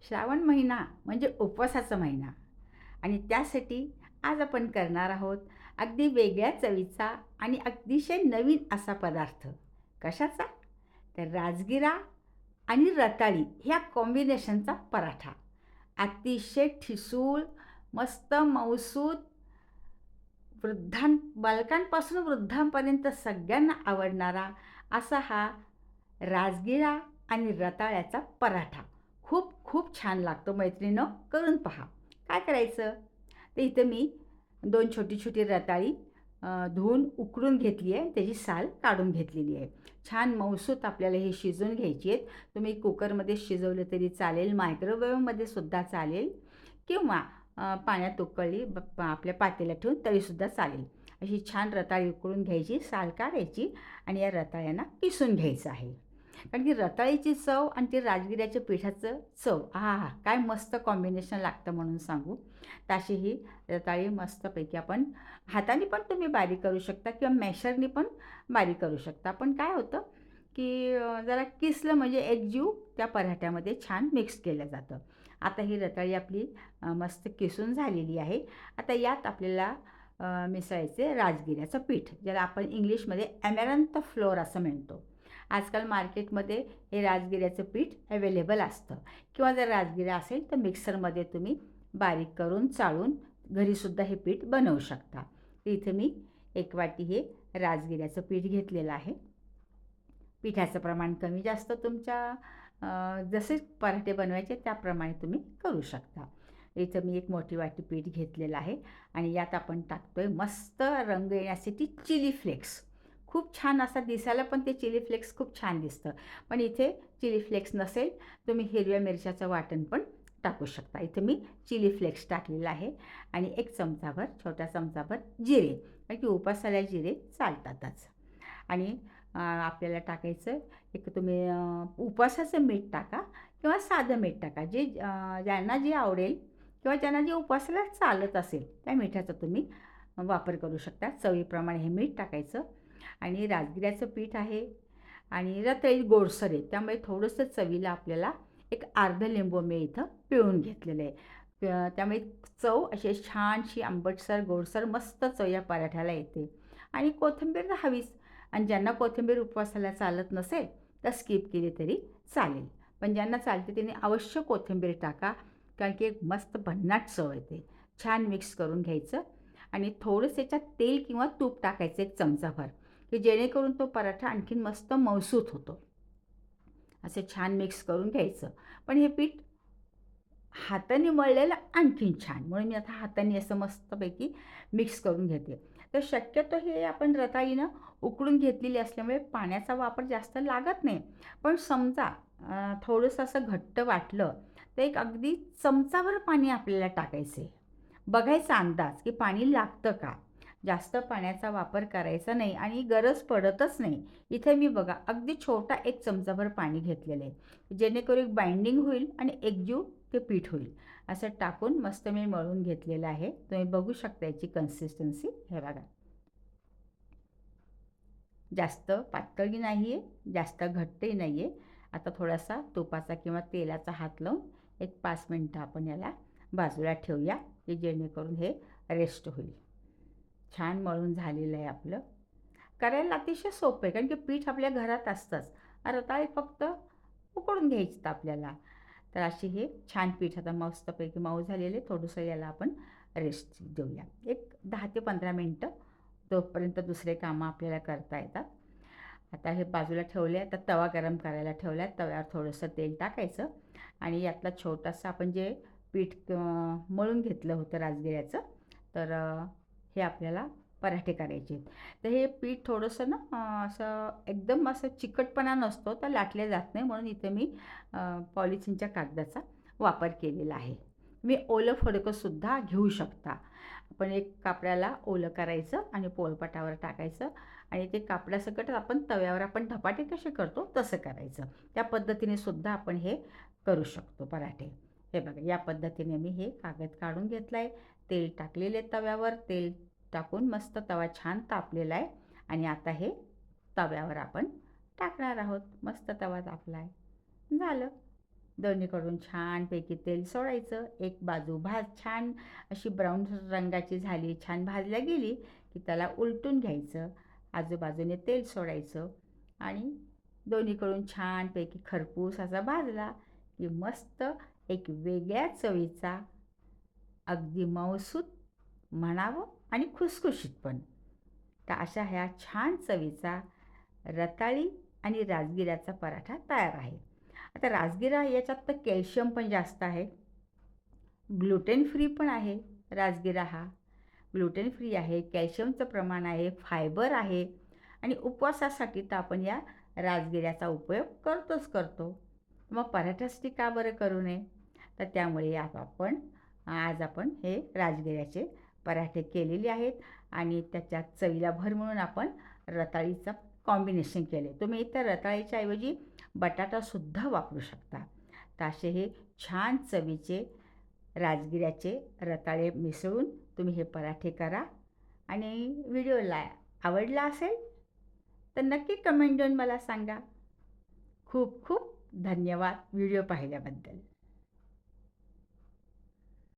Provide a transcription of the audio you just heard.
श्रावण महिना म्हणजे उपवासाचा महिना आणि त्यासाठी आज आपण करणार आहोत अगदी वेगळ्या चवीचा आणि अतिशय नवीन असा पदार्थ. कशाचा? तर राजगिरा आणि रताळी ह्या कॉम्बिनेशनचा पराठा. अतिशय ठिसूळ, मस्त मऊसूत, बालकांपासून वृद्धांपर्यंत सगळ्यांना आवडणारा असा हा राजगिरा आणि रताळ्याचा पराठा. खूप खूप छान लागतो मैत्रिणींनो, करून पहा. काय करायचं? तर इथं मी 2 छोटी-छोटी रताळी धुवून उकडून घेतली आहे. त्याची साल काढून घेतलेली आहे. छान मऊसूत आपल्याला हे शिजवून घ्यायची आहेत. तुम्ही कुकरमध्ये शिजवलं तरी चालेल, मायक्रोवेव्हमध्ये सुद्धा चालेल किंवा पाण्यात उकळली आपल्या पातेल्यात ठेवून तरीसुद्धा चालेल. अशी छान रताळी उकळून घ्यायची, साल काढायची आणि या रताळ्यांना किसून घ्यायचं आहे. कारण की रताळीची चव आणि ते राजगिऱ्याच्या पिठाचं चव आहाहा! काय मस्त कॉम्बिनेशन लागतं म्हणून सांगू. तर अशी ही रताळी मस्तपैकी आपण हाताने पण तुम्ही बारीक करू शकता किंवा मॅशरनी पण बारीक करू शकता. पण काय होतं की जरा किसलं म्हणजे एकजीव त्या पराठ्यामध्ये छान मिक्स केलं जातं. आता ही रताळी आपली मस्त किसून झालेली आहे. आता यात आपल्याला मिसळायचे राजगिऱ्याचं पीठ, ज्याला आपण इंग्लिशमध्ये ॲमॅरंथ फ्लोअर असं म्हणतो. आजकाल मार्केटमध्ये हे राजगिऱ्याचं पीठ अवेलेबल असतं किंवा जर राजगिरा असेल तर मिक्सरमध्ये तुम्ही बारीक करून चाळून घरीसुद्धा हे पीठ बनवू शकता. इथे मी 1 वाटी हे राजगिऱ्याचं पीठ घेतलेलं आहे. पिठाचं प्रमाण कमी जास्त तुमच्या जसे पराठे बनवायचे त्याप्रमाणे तुम्ही करू शकता. इथं मी 1 मोठी वाटी पीठ घेतलेलं आहे आणि यात आपण टाकतोय मस्त रंग येण्यासाठी चिली फ्लेक्स. खूप छान असा दिसायला पण ते चिली फ्लेक्स खूप छान दिसतं. पण इथे चिली फ्लेक्स नसेल, तुम्ही हिरव्या मिरच्याचं वाटण पण टाकू शकता. इथे मी चिली फ्लेक्स टाकलेलं आहे आणि 1 चमचाभर, छोटा चमचाभर जिरे, कारण की उपासाला जिरे चालतातच. आणि आपल्याला टाकायचं एक तुम्ही उपवासाचं मीठ टाका किंवा साधं मीठ टाका. ज्यांना जे आवडेल किंवा ज्यांना जे उपवासाला चालत असेल त्या मिठाचा तुम्ही वापर करू शकता. चवीप्रमाणे हे मीठ टाकायचं आणि राजगिऱ्याचं पीठ आहे आणि रताळी गोडसर आहे, त्यामुळे थोडंसं चवीला आपल्याला एक अर्धा लिंबू मी इथं पिळून घेतलेलं आहे. त्यामुळे चव अशी छानशी आंबटसर, गोडसर मस्त चव या पराठ्याला येते. आणि कोथिंबीर तर हवीच. आणि ज्यांना कोथिंबीर उपवासाला चालत नसेल तर स्किप केली तरी चालेल. पण ज्यांना चालते त्यांनी अवश्य कोथिंबीर टाका, कारण की एक मस्त भन्नाट चव येते. छान मिक्स करून घ्यायचं आणि थोडंसं त्याच्यात तेल किंवा तूप टाकायचं 1 चमचाभर, की जेणेकरून तो पराठा आणखीन मस्त मऊसूत होतो. असे छान मिक्स करून घ्यायचं. पण हे पीठ हाताने मळलेलं आणखीन छान, म्हणून मी आता हाताने असं मस्तपैकी मिक्स करून घेते. तर शक्यतो हे आपण रताळी ना उकळून घेतलेली असल्यामुळे पाण्याचा वापर जास्त लागत नाही. पण समजा थोडंसं असं घट्ट वाटलं तर एक अगदी चमचाभर पाणी आपल्याला टाकायचं आहे. बघायचा अंदाज की पाणी लागतं का? जास्त पाण्याचा वापर करायचा नाही आणि गरज पडतच नाही. इथे मी बघा अगदी छोटा 1 चमचाभर पाणी घेतलेलं आहे. जेणेकरून एक बाइंडिंग होईल आणि एकजीव ते पीठ होईल. असं टाकून मस्त मी मळून घेतलेलं आहे. तुम्ही बघू शकता याची कन्सिस्टन्सी. हे बघा. जास्त पातळही नाही आहे, जास्त घट्टही नाही आहे. आता थोडासा तुपाचा किंवा तेलाचा हात लावून एक 5 मिनिटं आपण याला बाजूला ठेवूया, की जेणेकरून हे रेस्ट होईल. छान मळून झालेलं आहे आपलं. करायला अतिशय सोपं आहे, कारण की पीठ आपल्या घरात असतंच. रताळे फक्त उकळून घ्यायचं आपल्याला. तर अशी हे छान पीठ आता मस्तपैकी मऊ झालेले. थोडंसं याला आपण रेस्ट देऊया. एक 10 ते 15 मिनिटं. तोपर्यंत दुसरे कामं आपल्याला करता येतात. आता हे बाजूला ठेवले. आता तवा गरम करायला ठेवला आहे. तव्यावर थोडंसं तेल टाकायचं आणि यातला छोटासा आपण जे पीठ मळून घेतलं होतं राजगिऱ्याचं, तर हे आपल्याला पराठे करायचे आहेत. तर हे पीठ थोडंसं ना असं एकदम असं चिकटपणा नसतो, तर लाटले जात नाही, म्हणून इथे मी पॉलिथिनच्या कागदाचा वापर केलेला आहे. तुम्ही ओलं फडकंसुद्धा घेऊ शकता. आपण एक कापडाला ओलं करायचं आणि पोळपाटावर टाकायचं आणि ते कापडासकट आपण तव्यावर आपण धपाटे कसे करतो तसं करायचं. त्या पद्धतीने सुद्धा आपण हे करू शकतो पराठे. हे बघा या पद्धतीने मी हे कागद काढून घेतला आहे. तेल टाकलेले तव्यावर. तेल टाकून मस्त तवा छान तापलेला आहे आणि आता हे तव्यावर आपण टाकणार आहोत. मस्त तवा तापला आहे. झालं. दोन्हीकडून छानपैकी तेल सोडायचं. एक बाजू छान अशी ब्राऊन रंगाची झाली, छान भाजल्या गेली की त्याला उलटून घ्यायचं. आजूबाजूने तेल सोडायचं आणि दोन्हीकडून छानपैकी खरपूस असा भाजला की मस्त एक वेगळ्या चवीचा, अगदी मऊसूत म्हणावं आणि खुसखुशीत पण. तर अशा ह्या छान चवीचा रताळी आणि राजगिऱ्याचा पराठा तयार आहे. आता राजगिरा याच्यात तर कॅल्शियम पण जास्त आहे. ग्लुटेन फ्री पण आहे राजगिरा हा. ग्लुटेन फ्री आहे, कॅल्शियमचं प्रमाण आहे, फायबर आहे आणि उपवासासाठी तर आपण या राजगिऱ्याचा उपयोग करतोच करतो. मग पराठ्यासाठी का बरं करू नये? तर त्यामुळे आज आपण हे राजगिऱ्याचे पराठे केलेले आहेत आणि त्याच्या चवीला भर म्हणून आपण रताळीचं कॉम्बिनेशन केले. तुम्ही इतर रताळीच्या ऐवजी बटाटासुद्धा वापरू शकता. तर असे हे छान चवीचे राजगिऱ्याचे रताळे मिसळून तुम्ही हे पराठे करा आणि व्हिडिओला आवडला असेल तर नक्की कमेंट देऊन मला सांगा. खूप खूप धन्यवाद व्हिडिओ पाहिल्याबद्दल.